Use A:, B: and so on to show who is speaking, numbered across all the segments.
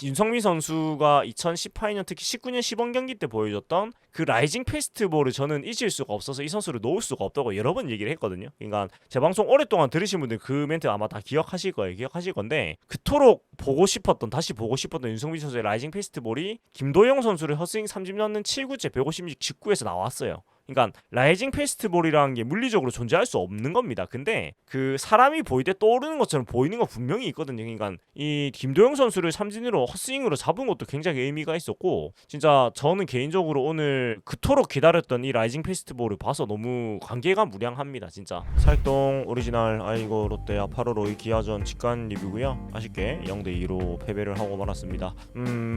A: 윤성민 선수가 2018년 특히 19년 시범 경기 때 보여줬던 그 라이징 페스티벌을 저는 잊을 수가 없어서 이 선수를 놓을 수가 없다고 여러 번 얘기를 했거든요. 그러니까 제 방송 오랫동안 들으신 분들 그 멘트 아마 다 기억하실 거예요. 기억하실 건데 그토록 다시 보고 싶었던 윤성민 선수의 라이징 페스티벌이 김도영 선수를 허스윙 3진 넣는 7구째 156 직구에서 나왔어요. 그러니까 라이징 페스티벌이라는 게 물리적으로 존재할 수 없는 겁니다. 근데 그 사람이 보일 때 떠오르는 것처럼 보이는 거 분명히 있거든요. 그러니까 이 김도영 선수를 삼진으로 헛스윙으로 잡은 것도 굉장히 의미가 있었고 진짜 저는 개인적으로 오늘 그토록 기다렸던 이 라이징 페스티벌을 봐서 너무 관계가 무량합니다. 진짜 살동 오리지널 아이고 롯데 아파로로의 기아전 직관 리뷰고요. 아쉽게 0대2로 패배를 하고 말았습니다.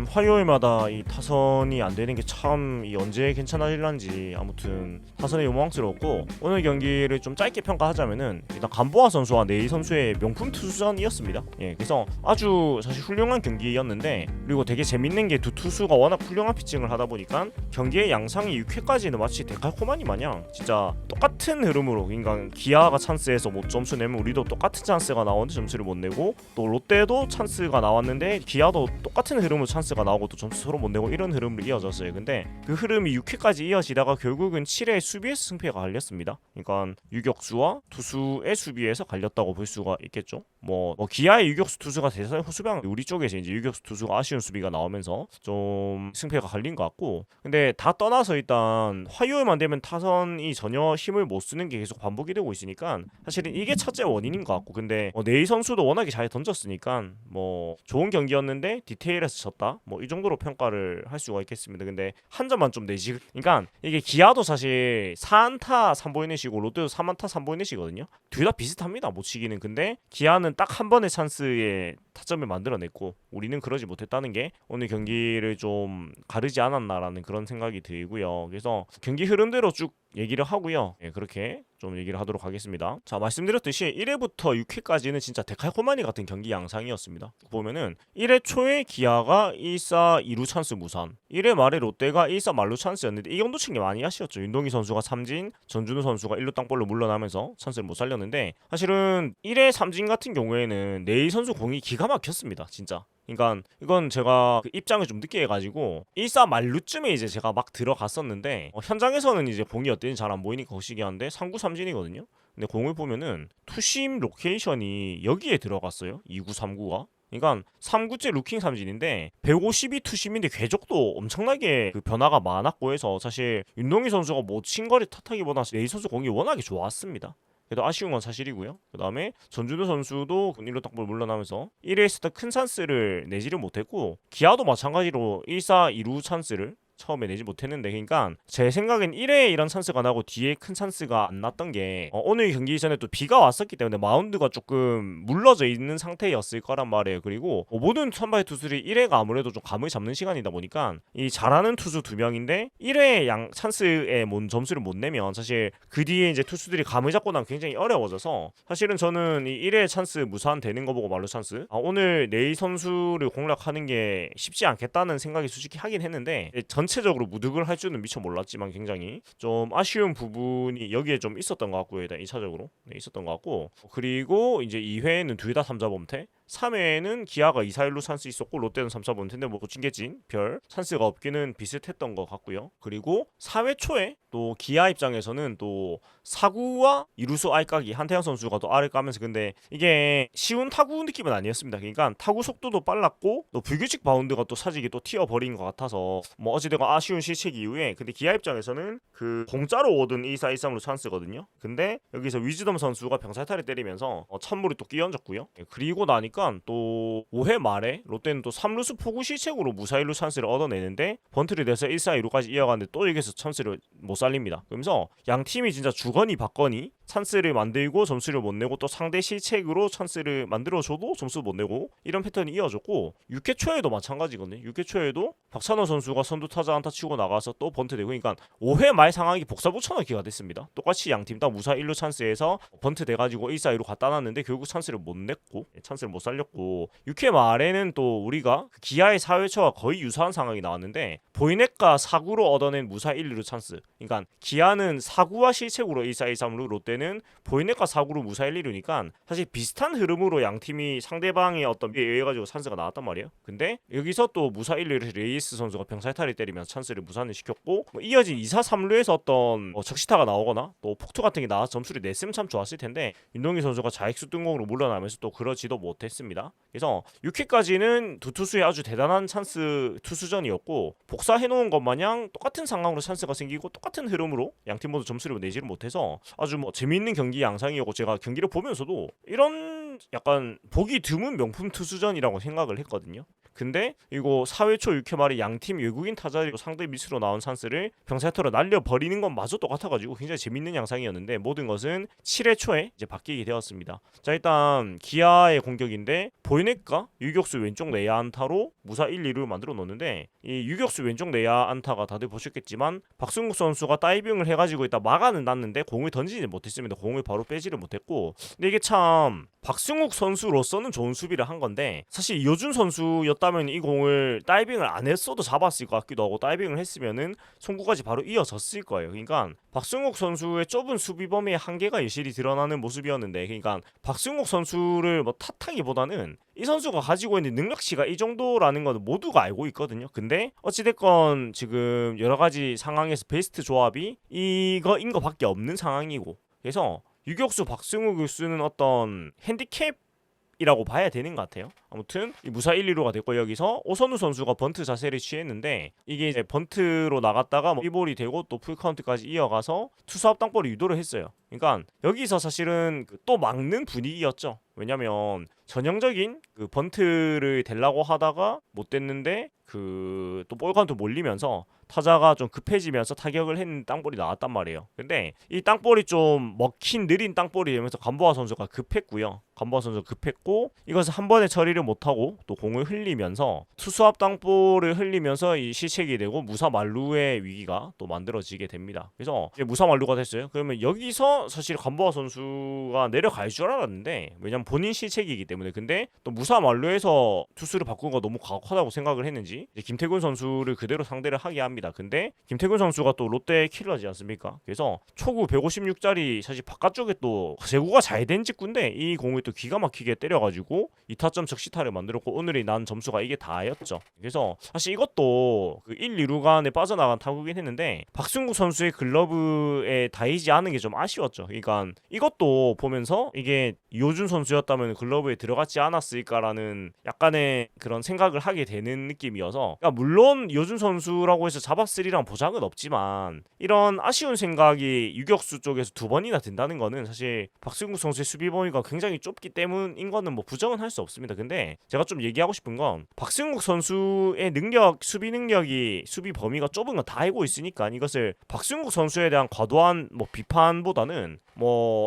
A: 화요일마다 이 타선이 안 되는 게 참 언제 괜찮아질란지 아무튼 타선이 요망스러웠고 오늘 경기를 좀 짧게 평가하자면은 일단 간보아 선수와 네이 선수의 명품 투수전이었습니다. 예, 그래서 아주 사실 훌륭한 경기였는데 그리고 되게 재밌는 게 두 투수가 워낙 훌륭한 피칭을 하다 보니까 경기의 양상이 6회까지는 마치 데칼코마니 마냥 진짜 똑같은 흐름으로 그러니까 기아가 찬스에서 뭐 점수 내면 우리도 똑같은 찬스가 나오는데 점수를 못 내고 또 롯데도 찬스가 나왔는데 기아도 똑같은 흐름으로 찬스가 나오고 또 점수 서로 못 내고 이런 흐름으로 이어졌어요. 근데 그 흐름이 6회까지 이어지다가 결국은 7회 수비에서 승패가 갈렸습니다. 그러니까 유격수와 투수의 수비에서 갈렸다고 볼 수가 있겠죠. 뭐 기아의 유격수 투수가 대선 수비한 우리 쪽에서 이제 유격수 투수가 아쉬운 수비가 나오면서 좀 승패가 갈린 것 같고 근데 다 떠나서 일단 화요일만 되면 타선이 전혀 힘을 못 쓰는 게 계속 반복이 되고 있으니까 사실은 이게 첫째 원인인 것 같고 근데 네이 선수도 워낙에 잘 던졌으니까 뭐 좋은 경기였는데 디테일에서 졌다 뭐 이 정도로 평가를 할 수가 있겠습니다. 근데 한 점만 좀 내지 그러니까 이게 기아도 사실 4안타 3볼넷이고 롯데도 3안타 3볼넷이거든요. 둘 다 비슷합니다. 못 치기는. 근데 기아는 딱 한 번의 찬스에 타점을 만들어냈고 우리는 그러지 못했다는 게 오늘 경기를 좀 가르지 않았나라는 그런 생각이 들고요. 그래서 경기 흐름대로 쭉 얘기를 하고요. 예, 그렇게 좀 얘기를 하도록 하겠습니다. 자, 말씀드렸듯이 1회부터 6회까지는 진짜 데칼코마니 같은 경기 양상이었습니다. 보면은 1회 초에 기아가 1사 2루 찬스 무산, 1회 말에 롯데가 1사 만루 찬스였는데 이 정도 친 게 많이 아쉬웠죠. 윤동희 선수가 삼진, 전준우 선수가 1루 땅볼로 물러나면서 찬스를 못 살렸는데 사실은 1회 삼진 같은 경우에는 네이 선수 공이 기가 막혔습니다. 진짜. 그러니까 이건 제가 그 입장을 좀 늦게 해가지고 1사 말루쯤에 이제 제가 막 들어갔었는데 현장에서는 이제 공이 어땠는지 잘 안 보이니까 거시기 한데 3구 삼진이거든요. 근데 공을 보면은 투심 로케이션이 여기에 들어갔어요. 2구 3구가. 그러니까 3구째 루킹 삼진인데 152 투심인데 궤적도 엄청나게 그 변화가 많았고 해서 사실 윤동희 선수가 못 친 거를 탓하기보다 네이 선수 공이 워낙에 좋았습니다. 그래도 아쉬운 건 사실이고요. 그 다음에 전준우 선수도 1루 땅볼 물러나면서 1회에서 큰 찬스를 내지를 못했고 기아도 마찬가지로 1사 2루 찬스를 처음에 내지 못했는데 그러니까 제 생각엔 1회에 이런 찬스가 나고 뒤에 큰 찬스가 안 났던 게 오늘 경기 전에 또 비가 왔었기 때문에 마운드가 조금 물러져 있는 상태였을 거란 말이에요. 그리고 모든 선발 투수들이 1회가 아무래도 좀 감을 잡는 시간이다 보니까 이 잘하는 투수 2명인데 1회에 양 찬스에 점수를 못 내면 사실 그 뒤에 이제 투수들이 감을 잡고 나면 굉장히 어려워져서 사실은 저는 이 1회 찬스 무산되는 거 보고 말로 찬스 오늘 네이 선수를 공략하는 게 쉽지 않겠다는 생각이 솔직히 하긴 했는데 전체적으로 무득을 할 줄은 미처 몰랐지만 굉장히 좀 아쉬운 부분이 여기에 좀 있었던 것 같고요. 일단 2차적으로 있었던 것 같고 그리고 이제 2회에는 둘 다 3자 범퇴 3회에는 기아가 2사 1루 찬스 있었고 롯데는 3사 범퇴인데 뭐 찡개찐 별 찬스가 없기는 비슷했던 것 같고요. 그리고 4회 초에 또 기아 입장에서는 또 사구와 이루수 알까기 한태영 선수가 또 알을 까면서 근데 이게 쉬운 타구 느낌은 아니었습니다. 그러니까 타구 속도도 빨랐고 또 불규칙 바운드가 또 사직이 또 튀어버린 것 같아서 뭐 어찌되건 아쉬운 실책 이후에 근데 기아 입장에서는 그 공짜로 오든 2사 1삼으로 찬스거든요. 근데 여기서 위즈덤 선수가 병살타를 때리면서 찬물이 또 끼얹었고요. 그리고 나니까 또 5회 말에 롯데는 또 3루수 포구 실책으로 무사 1루 찬스를 얻어내는데 번트를 내서 1사 2루까지 이어가는데 또 여기서 찬스를 못 살립니다. 그러면서 양 팀이 진짜 주거니 받거니 찬스를 만들고 점수를 못 내고 또 상대 실책으로 찬스를 만들어줘도 점수 못 내고 이런 패턴이 이어졌고 6회 초에도 마찬가지거든요. 6회 초에도 박찬호 선수가 선두 타자 안타 치고 나가서 또 번트 되고, 그러니까 5회 말 상황이 복사 붙여넣기가 됐습니다. 똑같이 양팀 다 무사 1루 찬스에서 번트 돼가지고 1사 2루 갖다 놨는데 결국 찬스를 못 냈고, 찬스를 못 살렸고, 6회 말에는 또 우리가 기아의 4회 초와 거의 유사한 상황이 나왔는데 보이넷과 사구로 얻어낸 무사 1, 2루 찬스. 그러니까 기아는 사구와 실책으로 1사 2, 3루, 롯데는 보이넷과 사구로 무사 1, 2루니까 사실 비슷한 흐름으로 양팀이 상대방의 어떤 비에 의해 가지고 찬스가 나왔단 말이에요. 근데 여기서 또 무사 1, 2루 레이스 선수가 병살타를 때리면서 찬스를 무산을 시켰고, 이어진 2사 3루에서 어떤 적시타가 나오거나 또 폭투 같은 게 나와서 점수를 냈으면 참 좋았을 텐데 윤동희 선수가 자익수 뜬공으로 물러나면서 또 그러지도 못했습니다. 그래서 6회까지는 두 투수의 아주 대단한 찬스 투수전이었고, 복사해놓은 것 마냥 똑같은 상황으로 찬스가 생기고 똑같은 흐름으로 양팀 모두 점수를 내지를 못해서 아주 재미있는 경기 양상이었고, 제가 경기를 보면서도 이런 약간 보기 드문 명품 투수전이라고 생각을 했거든요. 근데 이거 4회 초 6회 말에 양팀 외국인 타자리고 상대 미스로 나온 찬스를 병살타로 날려버리는 건 마저 똑같아가지고 굉장히 재밌는 양상이었는데, 모든 것은 7회 초에 이제 바뀌게 되었습니다. 자, 일단 기아의 공격인데 보이넷과 유격수 왼쪽 내야 안타로 무사 1, 2루 만들어 놓는데, 이 유격수 왼쪽 내야 안타가 다들 보셨겠지만 박승국 선수가 다이빙을 해가지고 일단 막아는 놨는데 공을 던지지 못했습니다. 공을 바로 빼지를 못했고, 근데 이게 참 박승욱 선수로서는 좋은 수비를 한 건데, 사실 이호준 선수였다면 이 공을 다이빙을 안 했어도 잡았을 것 같기도 하고, 다이빙을 했으면은 송구까지 바로 이어졌을 거예요. 그러니까 박승욱 선수의 좁은 수비 범위의 한계가 여실히 드러나는 모습이었는데, 그러니까 박승욱 선수를 탓하기보다는 이 선수가 가지고 있는 능력치가 이 정도라는 건 모두가 알고 있거든요. 근데 어찌됐건 지금 여러 가지 상황에서 베스트 조합이 이거인 거밖에 없는 상황이고, 그래서 유격수 박승우 교수는 어떤 핸디캡이라고 봐야 되는 것 같아요. 아무튼 이 무사 1, 2루가 됐고, 여기서 오선우 선수가 번트 자세를 취했는데 이게 이제 번트로 나갔다가 이볼이 되고 또 풀카운트까지 이어가서 투수합 땅볼을 유도를 했어요. 그러니까 여기서 사실은 또 막는 분위기였죠. 왜냐면 전형적인 그 번트를 대려고 하다가 못 됐는데 또 볼카운트 몰리면서 타자가 좀 급해지면서 타격을 했는 땅볼이 나왔단 말이에요. 근데 이 땅볼이 좀 먹힌 느린 땅볼이 되면서 간보아 선수가 급했고요. 간보아 선수가 급했고, 이것을 한 번에 처리를 못하고 또 공을 흘리면서 투수합 땅볼을 흘리면서 이 실책이 되고 무사 만루의 위기가 또 만들어지게 됩니다. 그래서 이제 무사 만루가 됐어요. 그러면 여기서 사실 간보아 선수가 내려갈 줄 알았는데, 왜냐면 본인 실책이기 때문에. 근데 또 무사 만루에서 투수를 바꾼 거 너무 가혹하다고 생각을 했는지 이제 김태균 선수를 그대로 상대를 하게 합니다. 근데 김태균 선수가 또 롯데 킬러지 않습니까? 그래서 초구 156짜리 사실 바깥쪽에 또 제구가 잘 된 직구인데 이 공을 또 기가 막히게 때려가지고 2타점 적시타를 만들었고, 오늘이 난 점수가 이게 다였죠. 그래서 사실 이것도 그 1, 2루 간에 빠져나간 타구긴 했는데 박승국 선수의 글러브에 닿이지 않은 게 좀 아쉬웠죠. 그러니까 이것도 보면서 이게 이호준 선수였다면 글러브에 들어갔지 않았을까라는 약간의 그런 생각을 하게 되는 느낌이어서, 그러니까 물론 이호준 선수라고 해서 잡았으리란 보장은 없지만 이런 아쉬운 생각이 유격수 쪽에서 두 번이나 든다는 거는 사실 박승국 선수의 수비 범위가 굉장히 좁기 때문인 거는 뭐 부정은 할 수 없습니다. 근데 제가 좀 얘기하고 싶은 건 박승국 선수의 능력, 수비 능력이 수비 범위가 좁은 건 다 알고 있으니까 이것을 박승국 선수에 대한 과도한 비판보다는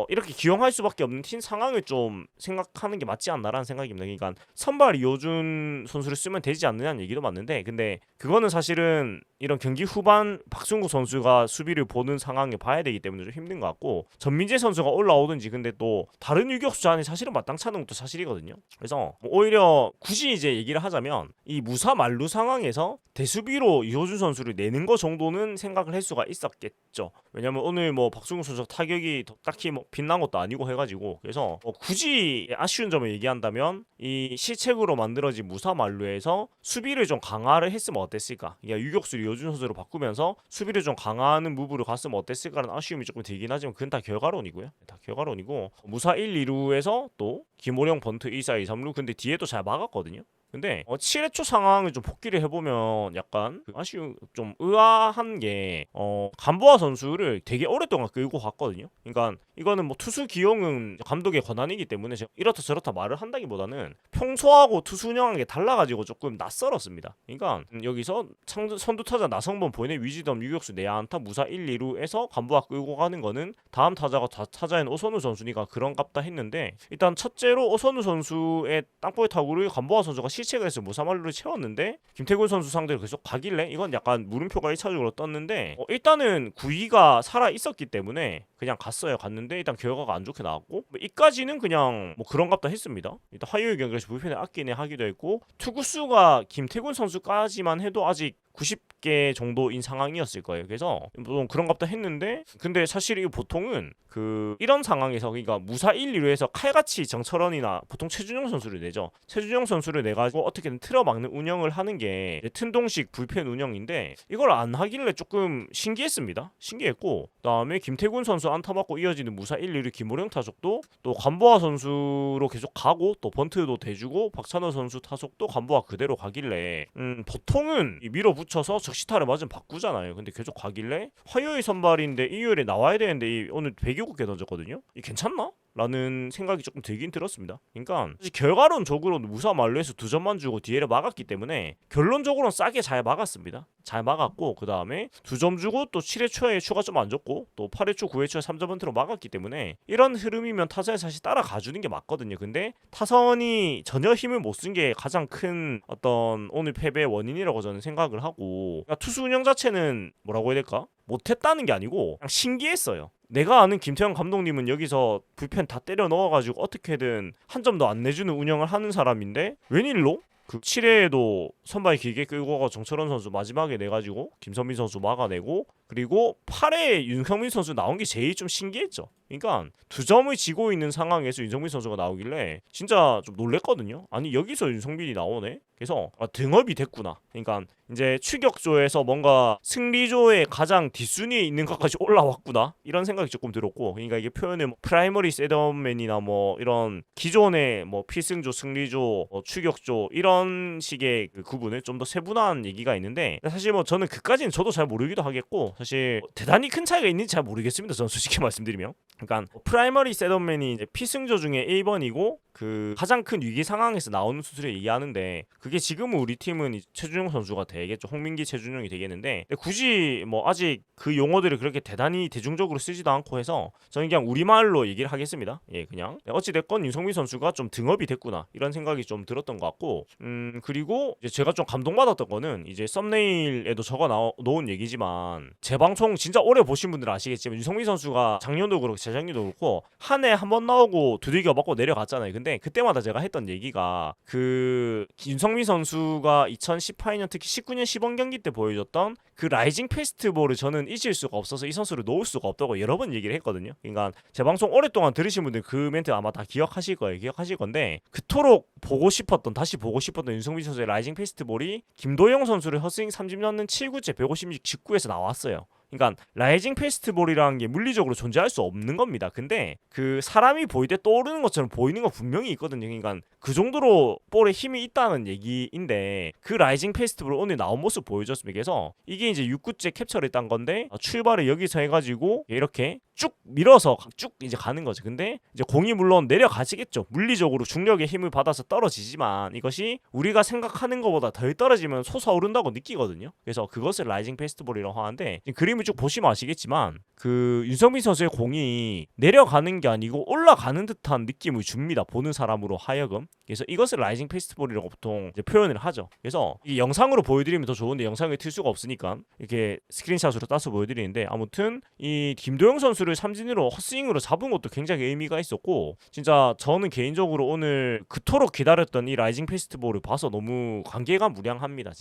A: 이렇게 기용할 수밖에 없는 팀 상황을 좀 생각하는 게 맞지 않나라는 생각입니다. 그러니까 선발 이호준 선수를 쓰면 되지 않느냐는 얘기도 맞는데, 근데 그거는 사실은 이런 경기 후반 박승국 선수가 수비를 보는 상황에 봐야 되기 때문에 좀 힘든 것 같고, 전민재 선수가 올라오든지 근데 또 다른 유격수 안에 사실은 마땅치 않은 것도 사실이거든요. 그래서 오히려 굳이 이제 얘기를 하자면 이 무사 만루 상황에서 대수비로 이호준 선수를 내는 거 정도는 생각을 할 수가 있었겠죠. 왜냐면 오늘 박승국 선수 타격이 딱히 빛난 것도 아니고 해가지고, 그래서 굳이 아쉬운 점을 얘기한다면 이 실책으로 만들어진 무사 만루에서 수비를 좀 강화를 했으면 어땠을까, 그러니까 유격수를 이호준 선수로 바꾸면서 수비를 좀 강화하는 무브로 갔으면 어땠을까라는 아쉬움이 조금 들긴 하지만 그건 다 결과론이고요. 다 결과론이고, 무사 1, 2루에서 또 김호령 번트 2사 2, 3루 근데 뒤에도 잘 막았거든요. 근데 7회 초 상황을 좀 복귀를 해보면 약간 아쉬운, 좀 의아한 게 간보아 선수를 되게 오랫동안 끌고 갔거든요. 그러니까 이거는 투수 기용은 감독의 권한이기 때문에 제가 이렇다 저렇다 말을 한다기보다는 평소하고 투수 운영한 게 달라가지고 조금 낯설었습니다. 그러니까 여기서 선두타자 나성범 보이네 위지덤 유격수 내야 안타 무사 1, 2루에서 간보아 끌고 가는 거는 다음 타자가 타자인 오선우 선수니까 그런갑다 했는데, 일단 첫째로 오선우 선수의 땅볼 타구를 간보아 선수가 실책을 해서 무사말로를 채웠는데 김태균 선수 상대로 계속 가길래 이건 약간 물음표가 1차적으로 떴는데 일단은 구위가 살아 있었기 때문에 그냥 갔는데 일단 결과가 안 좋게 나왔고 이까지는 그냥 뭐 그런갑다 했습니다. 일단 화요일 경기에서 불펜을 아끼네 하기도 했고 투구수가 김태균 선수까지만 해도 아직 90개 정도인 상황이었을 거예요. 그래서 뭐 그런갑다 했는데 근데 사실 이 보통은 이런 상황에서 그러니까 무사 1, 2루에서 칼같이 정철원이나 보통 최준용 선수를 내죠. 최준용 선수를 내가지고 어떻게든 틀어막는 운영을 하는 게 튼동식 불펜 운영인데 이걸 안 하길래 조금 신기했습니다. 신기했고 그다음에 김태균 선수 안타 맞고 이어지는 무사 1, 2루 김호령 타석도 또 관보아 선수로 계속 가고 또 번트도 대주고 박찬호 선수 타석도 관보아 그대로 가길래 보통은 밀어붙여서 적시타를 맞으면 바꾸잖아요. 근데 계속 가길래 화요일 선발인데 일요일에 나와야 되는데 오늘 107개 던졌거든요. 이 괜찮나? 라는 생각이 조금 들긴 들었습니다. 그러니까 사실 결과론적으로는 무사 만루에서 2점만 주고 DL을 막았기 때문에 결론적으로는 싸게 잘 막았습니다. 잘 막았고 그 다음에 2점 주고 또 7회 초에 추가점 안 줬고 또 8회 초 9회 초에 3점 번트로 막았기 때문에 이런 흐름이면 타선이 사실 따라가주는 게 맞거든요. 근데 타선이 전혀 힘을 못 쓴 게 가장 큰 어떤 오늘 패배의 원인이라고 저는 생각을 하고 그러니까 투수 운영 자체는 뭐라고 해야 될까? 못했다는 게 아니고 그냥 신기했어요. 내가 아는 김태형 감독님은 여기서 불펜 다 때려 넣어가지고 어떻게든 한 점도 안 내주는 운영을 하는 사람인데 웬일로? 7회에도 선발 길게 끌고 가 정철원 선수 마지막에 내가지고 김선민 선수 막아내고 그리고 8회에 윤성민 선수 나온 게 제일 좀 신기했죠. 그러니까 2점을 지고 있는 상황에서 윤성민 선수가 나오길래 진짜 좀 놀랬거든요. 아니 여기서 윤성민이 나오네? 그래서 등업이 됐구나. 그러니까 이제 추격조에서 뭔가 승리조의 가장 뒷순위에 있는 것까지 올라왔구나 이런 생각이 조금 들었고 그러니까 이게 표현을 프라이머리 셋업맨이나 뭐 이런 기존의 뭐 필승조, 승리조, 추격조 이런 식의 구분을 좀 더 세분화한 얘기가 있는데 사실 뭐 저는 그까지는 저도 잘 모르기도 하겠고 사실 대단히 큰 차이가 있는지 잘 모르겠습니다. 저는 솔직히 말씀드리면 그러니까 프라이머리 셋업맨이 이제 필승조 중에 1번이고 가장 큰 위기 상황에서 나오는 수술을 얘기하는데 그게 지금은 우리 팀은 최준용 선수가 되겠죠. 홍민기, 최준용이 되겠는데 굳이 뭐 아직 그 용어들을 그렇게 대단히 대중적으로 쓰지도 않고 해서 저는 그냥 우리말로 얘기를 하겠습니다. 예, 그냥 어찌됐건 윤성민 선수가 좀 등업이 됐구나 이런 생각이 좀 들었던 것 같고 그리고 이제 제가 좀 감동받았던 거는 이제 썸네일에도 적어 놓은 얘기지만 제 방송 진짜 오래 보신 분들은 아시겠지만 윤성민 선수가 작년도 그렇고 재작년도 그렇고 한 해 한 번 나오고 두들겨 맞고 내려갔잖아요. 근데 그때마다 제가 했던 얘기가 윤성민 선수가 2018년 특히 19년 시범 경기 때 보여줬던 그 라이징 페스티벌을 저는 잊을 수가 없어서 이 선수를 놓을 수가 없다고 여러 번 얘기를 했거든요. 그러니까 제 방송 오랫동안 들으신 분들 그 멘트 아마 다 기억하실 거예요. 기억하실 건데 그토록 다시 보고 싶었던 윤성민 선수의 라이징 페스티벌이 김도영 선수를 허스윙 3진 넣는 7구째 156 직구에서 나왔어요. 그러니까 라이징 페스티벌이라는 게 물리적으로 존재할 수 없는 겁니다. 근데 사람이 보일 때 떠오르는 것처럼 보이는 거 분명히 있거든요. 그러니까 그 정도로 볼에 힘이 있다는 얘기인데 그 라이징 페스티벌 오늘 나온 모습 보여줬습니다. 그래서 이게 이제 6구째 캡처를 딴 건데 출발을 여기서 해가지고 이렇게 쭉 밀어서 쭉 이제 가는 거죠. 근데 이제 공이 물론 내려가시겠죠. 물리적으로 중력의 힘을 받아서 떨어지지만 이것이 우리가 생각하는 것보다 덜 떨어지면 솟아오른다고 느끼거든요. 그래서 그것을 라이징 페스티벌이라고 하는데 그림을 쭉 보시면 아시겠지만 윤성민 선수의 공이 내려가는 게 아니고 올라가는 듯한 느낌을 줍니다. 보는 사람으로 하여금. 그래서 이것을 라이징 페스티벌이라고 보통 이제 표현을 하죠. 그래서 이 영상으로 보여드리면 더 좋은데 영상을 틀 수가 없으니까 이렇게 스크린샷으로 따서 보여드리는데 아무튼 이 김도영 선수를 삼진으로 헛스윙으로 잡은 것도 굉장히 의미가 있었고 진짜 저는 개인적으로 오늘 그토록 기다렸던 이 라이징 페스티벌을 봐서 너무 관계가 무량합니다.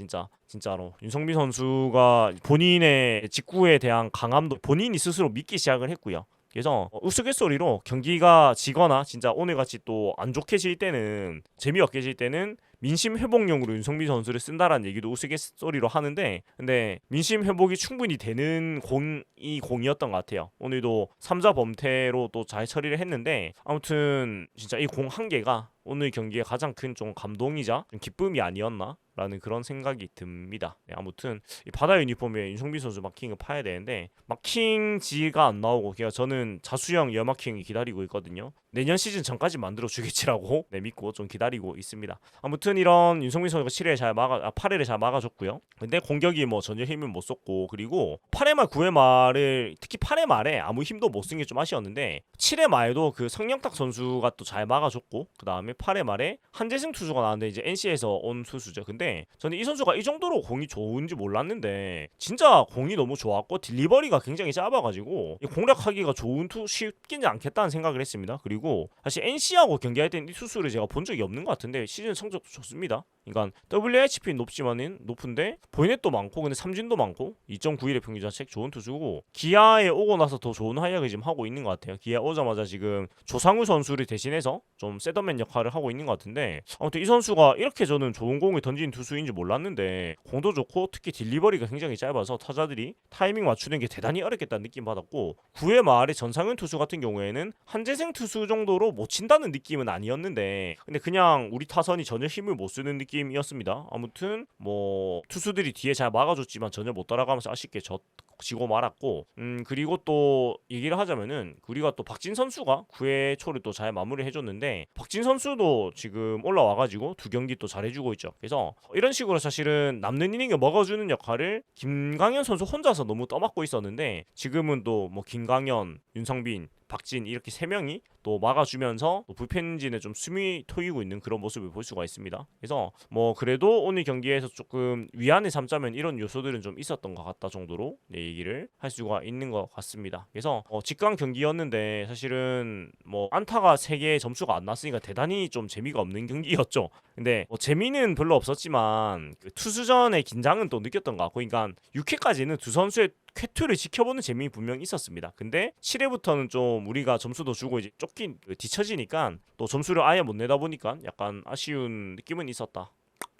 A: 진짜로 윤성민 선수가 본인의 직구에 대한 강함도 본인이 스스로 믿기 시작을 했고요. 그래서 우스갯소리로 경기가 지거나 진짜 오늘같이 또 안 좋게 질 때는 재미없게 질 때는 민심 회복용으로 윤성민 선수를 쓴다라는 얘기도 우스갯소리로 하는데 근데 민심 회복이 충분히 되는 공이었던 것 같아요. 오늘도 3자 범퇴로 또 잘 처리를 했는데 아무튼 진짜 이 공 한 개가 오늘 경기의 가장 큰 좀 감동이자 좀 기쁨이 아니었나 라는 그런 생각이 듭니다. 네, 아무튼 이 바다 유니폼에 윤성민 선수 마킹을 파야 되는데 마킹지가 안 나오고 그냥 저는 자수형 여마킹이 기다리고 있거든요. 내년 시즌 전까지 만들어 주겠지라고 네, 믿고 좀 기다리고 있습니다. 아무튼 이런 윤성민 선수가 8회를 잘 막아줬고요. 근데 공격이 뭐 전혀 힘을 못 썼고, 그리고 8회 말 9회 말을 특히 8회 말에 아무 힘도 못 쓴 게 좀 아쉬웠는데 7회 말도 그 성영탁 선수가 또 잘 막아줬고, 그 다음에 8회 말에 한재승 투수가 나왔는데 이제 NC에서 온 투수죠. 근데 저는 이 선수가 이 정도로 공이 좋은지 몰랐는데 진짜 공이 너무 좋았고 딜리버리가 굉장히 짧아가지고 공략하기가 쉽지는 않겠다는 생각을 했습니다. 그리고 사실 NC하고 경기할 때는 이 투수를 제가 본 적이 없는 것 같은데 시즌 성적도 좋습니다. 그러니까 WHP 높은데 보이넷도 많고, 근데 삼진도 많고 2.91의 평균 자책 좋은 투수고, 기아에 오고 나서 더 좋은 활약을 지금 하고 있는 것 같아요. 기아 오자마자 지금 조상우 선수를 대신해서 좀 세더맨 역할을 하고 있는 것 같은데, 아무튼 이 선수가 이렇게 저는 좋은 공을 던지는 투수인지 몰랐는데 공도 좋고 특히 딜리버리가 굉장히 짧아서 타자들이 타이밍 맞추는 게 대단히 어렵겠다는 느낌 받았고, 9회 말에 전상현 투수 같은 경우에는 한재생 투수 정도로 못 친다는 느낌은 아니었는데, 근데 그냥 우리 타선이 전혀 힘을 못 쓰는 느낌이었습니다. 아무튼 뭐 투수들이 뒤에 잘 막아줬지만 전혀 못 따라가면서 아쉽게 지고 말았고, 그리고 또 얘기를 하자면은 우리가 또 박진 선수가 9회 초를 또 잘 마무리해줬는데, 박진 선수도 지금 올라와가지고 2경기 또 잘해주고 있죠. 그래서 이런 식으로 사실은 남는 이닝을 먹어주는 역할을 김강현 선수 혼자서 너무 떠맡고 있었는데, 지금은 또 뭐 김강현, 윤성빈, 박진 이렇게 3명이 또 막아주면서 또 불펜진에 좀 숨이 트이고 있는 그런 모습을 볼 수가 있습니다. 그래서 뭐 그래도 오늘 경기에서 조금 위안을 삼자면 이런 요소들은 좀 있었던 것 같다 정도로 얘기를 할 수가 있는 것 같습니다. 그래서 직관 경기였는데 사실은 뭐 안타가 3개 점수가 안 났으니까 대단히 좀 재미가 없는 경기였죠. 근데 재미는 별로 없었지만 그 투수전의 긴장은 또 느꼈던 것 같고, 그러니까 6회까지는 두 선수의 쾌투를 지켜보는 재미 분명히 있었습니다. 근데 7회부터는 좀 우리가 점수도 주고 이제 뒤처지니까 또 점수를 아예 못 내다 보니까 약간 아쉬운 느낌은 있었다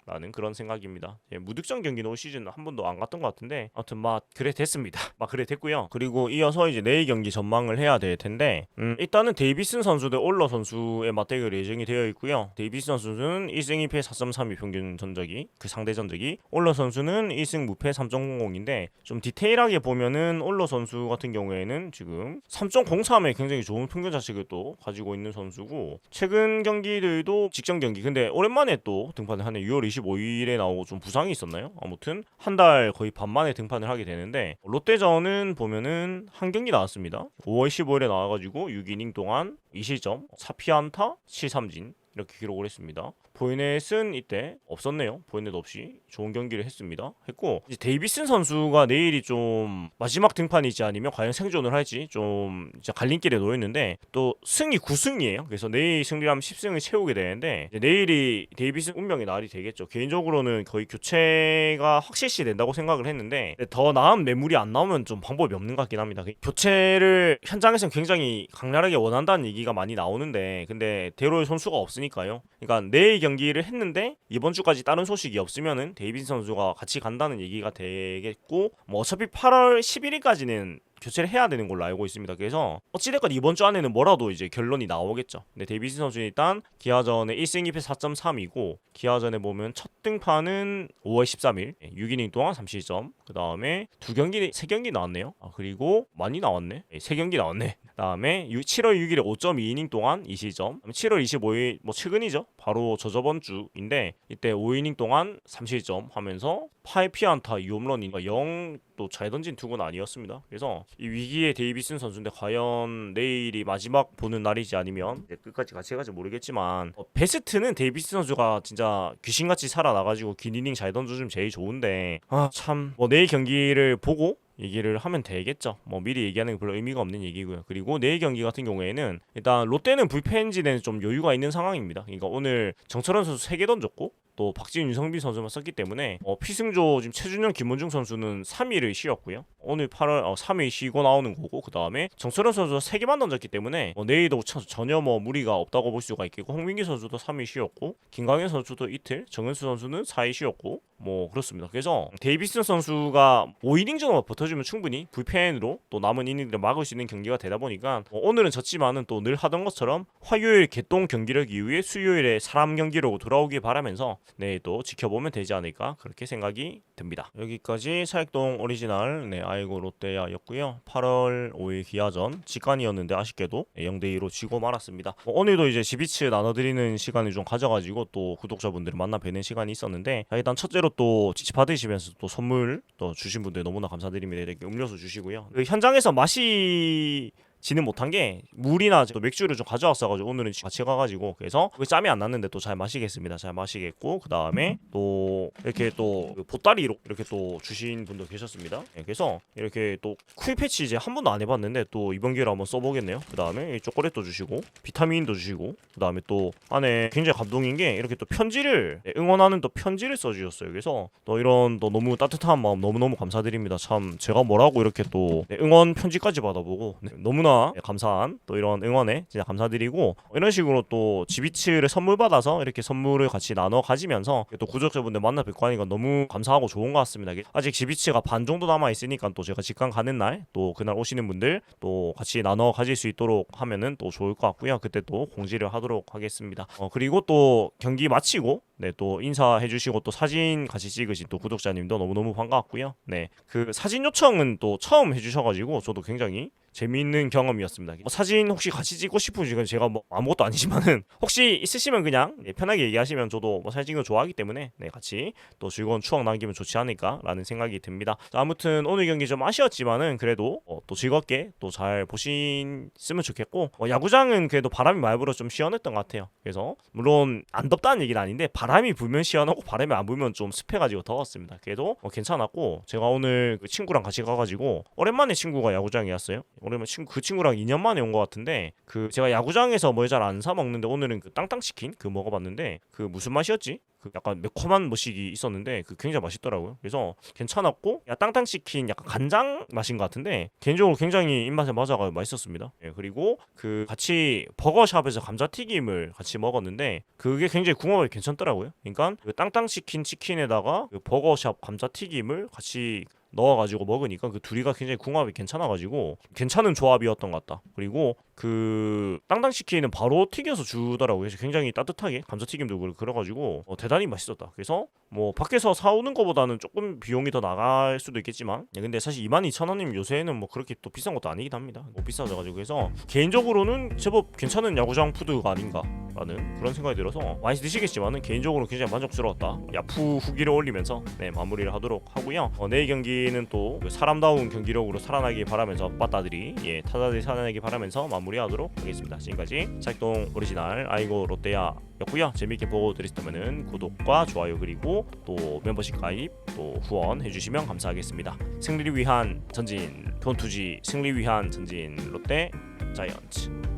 A: 라는 그런 생각입니다. 무득점 경기는 올 시즌 한 번도 안 갔던 것 같은데 아무튼 막 그래 됐습니다. 막 그래 됐고요. 그리고 이어서 이제 내일 경기 전망을 해야 될 텐데, 일단은 데이비슨 선수 대 올러 선수의 맞대결 예정이 되어 있고요. 데이비슨 선수는 1승 2패 4.32 평균 전적이 그 상대 전적이, 올러 선수는 1승 무패 3.00인데 좀 디테일하게 보면은 올러 선수 같은 경우에는 지금 3.03의 굉장히 좋은 평균 자책을 또 가지고 있는 선수고, 최근 경기들도 직전 경기, 근데 오랜만에 또 등판을 하는 6월 25일에 나오고 좀 부상이 있었나요? 아무튼 한 달 거의 반 만에 등판을 하게 되는데, 롯데전은 보면은 한 경기 나왔습니다. 5월 15일에 나와가지고 6이닝 동안 2실점 4피안타 7삼진 이렇게 기록을 했습니다. 보이넷은 이때 없었네요. 보이넷 없이 좋은 경기를 했고, 이제 데이비슨 선수가 내일이 좀 마지막 등판이지 아니면 과연 생존을 할지 좀 이제 갈림길에 놓였는데, 또 승이 9승이에요. 그래서 내일 승리하면 10승을 채우게 되는데 내일이 데이비슨 운명의 날이 되겠죠. 개인적으로는 거의 교체가 확실시 된다고 생각을 했는데 더 나은 매물이 안 나오면 좀 방법이 없는 것 같긴 합니다. 교체를 현장에서는 굉장히 강렬하게 원한다는 얘기가 많이 나오는데, 근데 대로의 선수가 없으니까요. 그러니까 내일 경기를 했는데 이번 주까지 다른 소식이 없으면은 데이비슨 선수가 같이 간다는 얘기가 되겠고, 뭐 어차피 8월 11일까지는 교체를 해야 되는 걸로 알고 있습니다. 그래서 어찌됐건 이번 주 안에는 뭐라도 이제 결론이 나오겠죠. 근데 데이비슨 선수는 일단 기아전에 1승 2패 4.3이고, 기아전에 보면 첫 등판은 5월 13일 6이닝 동안 3실점, 그 다음에 3경기 나왔네요. 그리고 많이 나왔네. 3경기 나왔네. 다음에 7월 6일에 5.2이닝 동안 2실점, 7월 25일 뭐 최근이죠. 바로 저번 주인데 이때 5이닝 동안 3실점 하면서 8피안타 2홈런이니까 0 또 잘 던진 투구는 아니었습니다. 그래서 이 위기의 데이비슨 선수인데 과연 내일이 마지막 보는 날이지 아니면 끝까지 같이 해가지 모르겠지만, 베스트는 데이비슨 선수가 진짜 귀신같이 살아나가지고 긴 이닝 잘 던져주면 제일 좋은데, 참 뭐 내일 경기를 보고 얘기를 하면 되겠죠. 뭐 미리 얘기하는 게 별로 의미가 없는 얘기고요. 그리고 내일 경기 같은 경우에는 일단 롯데는 불펜진에는 좀 여유가 있는 상황입니다. 그러니까 오늘 정철원 선수 3개 던졌고 또 박지훈, 윤성빈 선수만 썼기 때문에 피승조 지금 최준영, 김원중 선수는 3일을 쉬었고요. 오늘 8월 3일 쉬고 나오는 거고, 그 다음에 정철원 선수가 3개만 던졌기 때문에 내일도 전혀 뭐 무리가 없다고 볼 수가 있겠고, 홍민기 선수도 3일 쉬었고, 김광현 선수도 이틀, 정은수 선수는 4일 쉬었고, 뭐 그렇습니다. 그래서 데이비슨 선수가 5이닝 정도만 버텨주면 충분히 불펜으로 또 남은 이닝들을 막을 수 있는 경기가 되다 보니까 오늘은 졌지만은 또 늘 하던 것처럼 화요일 개똥 경기력 이후에 수요일에 사람 경기력으로 돌아오길 바라면서 내일 또 지켜보면 되지 않을까 그렇게 생각이 듭니다. 여기까지 사익동 오리지널 아이고 롯데야였고요. 8월 5일 기아전 직관이었는데 아쉽게도 0대2로 지고 말았습니다. 오늘도 이제 지비츠 나눠드리는 시간을 좀 가져가지고 또 구독자분들을 만나 뵈는 시간이 있었는데, 일단 첫째로 또 지치 받으시면서 또 선물 또 주신 분들 너무나 감사드립니다. 이렇게 음료수 주시고요. 그 현장에서 지는 못한 게 물이나 또 맥주를 좀 가져왔어가지고 오늘은 같이 가가지고 그래서 그게 짬이 안 났는데 또 잘 마시겠습니다. 잘 마시겠고, 그 다음에 또 이렇게 또 보따리로 이렇게 또 주신 분도 계셨습니다. 네, 그래서 이렇게 또 쿨 패치 이제 한 번도 안 해봤는데 또 이번 기회로 한번 써보겠네요. 그 다음에 초콜릿도 주시고 비타민도 주시고, 그 다음에 또 안에 굉장히 감동인 게 이렇게 또 편지를 응원하는 또 편지를 써주셨어요. 그래서 또 이런 또 너무 따뜻한 마음 너무너무 감사드립니다. 참 제가 뭐라고 이렇게 또 응원 편지까지 받아보고 너무나 감사한 또 이런 응원에 진짜 감사드리고, 이런 식으로 또 지비츠를 선물 받아서 이렇게 선물을 같이 나눠 가지면서 또 구독자분들 만나 뵙고 하니까 너무 감사하고 좋은 것 같습니다. 아직 지비츠가 반 정도 남아 있으니까 또 제가 직관 가는 날 또 그날 오시는 분들 또 같이 나눠 가질 수 있도록 하면은 또 좋을 것 같고요. 그때 또 공지를 하도록 하겠습니다. 그리고 또 경기 마치고 또 인사해 주시고 또 사진 같이 찍으신 또 구독자님도 너무너무 반가웠고요. 그 사진 요청은 또 처음 해주셔가지고 저도 굉장히 재미있는 경험이었습니다. 사진 혹시 같이 찍고 싶으시면 제가 뭐 아무것도 아니지만은 혹시 있으시면 그냥 편하게 얘기하시면 저도 사진 찍는 거 좋아하기 때문에 같이 또 즐거운 추억 남기면 좋지 않을까라는 생각이 듭니다. 자, 아무튼 오늘 경기 좀 아쉬웠지만은 그래도 또 즐겁게 또 잘 보셨으면 좋겠고, 야구장은 그래도 바람이 많이 불어서 좀 시원했던 것 같아요. 그래서 물론 안 덥다는 얘기는 아닌데 바람이 불면 시원하고 바람이 안 불면 좀 습해가지고 더웠습니다. 그래도 괜찮았고, 제가 오늘 그 친구랑 같이 가가지고 오랜만에 친구가 야구장에 왔어요. 오랜만에 그 친구랑 2년 만에 온 것 같은데, 그 제가 야구장에서 뭘 잘 안 사 먹는데 오늘은 그 땅땅치킨 그 먹어봤는데 그 무슨 맛이었지? 그 약간 매콤한 머식이 있었는데 그 굉장히 맛있더라고요. 그래서 괜찮았고, 땅땅치킨 약간 간장 맛인 것 같은데 개인적으로 굉장히 입맛에 맞아가지고 맛있었습니다. 그리고 그 같이 버거샵에서 감자튀김을 같이 먹었는데 그게 굉장히 궁합이 괜찮더라고요. 그러니까 그 땅땅치킨 치킨에다가 그 버거샵 감자튀김을 같이 넣어가지고 먹으니까 그 둘이가 굉장히 궁합이 괜찮아가지고 괜찮은 조합이었던 것 같다. 그리고 그 땅땅치킨은 바로 튀겨서 주더라고요. 그래서 굉장히 따뜻하게 감자튀김도 그래가지고 대단히 맛있었다. 그래서 뭐 밖에서 사오는 것보다는 조금 비용이 더 나갈 수도 있겠지만, 근데 사실 22,000원이면 요새는 뭐 그렇게 또 비싼 것도 아니긴 합니다. 뭐 비싸져가지고. 그래서 개인적으로는 제법 괜찮은 야구장 푸드가 아닌가라는 그런 생각이 들어서 많이 드시겠지만은 개인적으로 굉장히 만족스러웠다. 야푸 후기를 올리면서 마무리를 하도록 하고요. 내일 경기는 또 사람다운 경기력으로 살아나기 바라면서 타자들이 살아나기 바라면서 마무리하도록 하겠습니다. 지금까지 작동 오리지널 아이고 롯데야였고요. 재밌게 보고 드셨다면은 구독과 좋아요 그리고 또 멤버십 가입 또 후원 해주시면 감사하겠습니다. 승리를 위한 전진, 돈투지 승리 위한 전진 롯데 자이언츠.